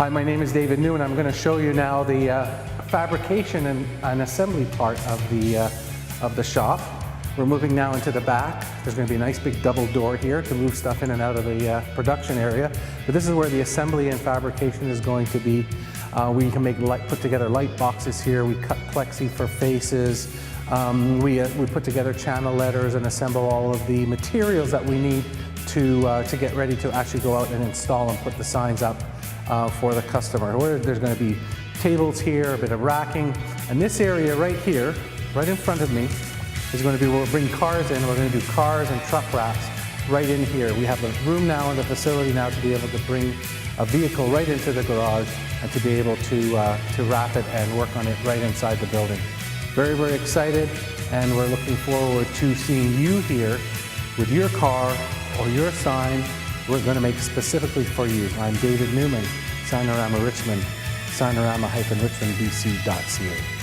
Hi, my name is David Newman. I'm going to show you now the fabrication and assembly part of the shop. We're moving now into the back. There's going to be a nice big double door here to move stuff in and out of the production area. But this is where the assembly and fabrication is going to be. We can put together light boxes here. We cut plexi for faces. We put together channel letters and assemble all of the materials that we need to get ready to actually go out and install and put the signs up for the customer. There's going to be tables here, a bit of racking, and this area right here, right in front of me, is going to be where we'll bring cars in. We're going to do cars and truck wraps right in here. We have the room now in the facility now to be able to bring a vehicle right into the garage and to be able to wrap it and work on it right inside the building. Very, very excited, and we're looking forward to seeing you here with your car or your sign we're going to make specifically for you. I'm David Newman, Signorama Richmond, signorama-richmondbc.ca.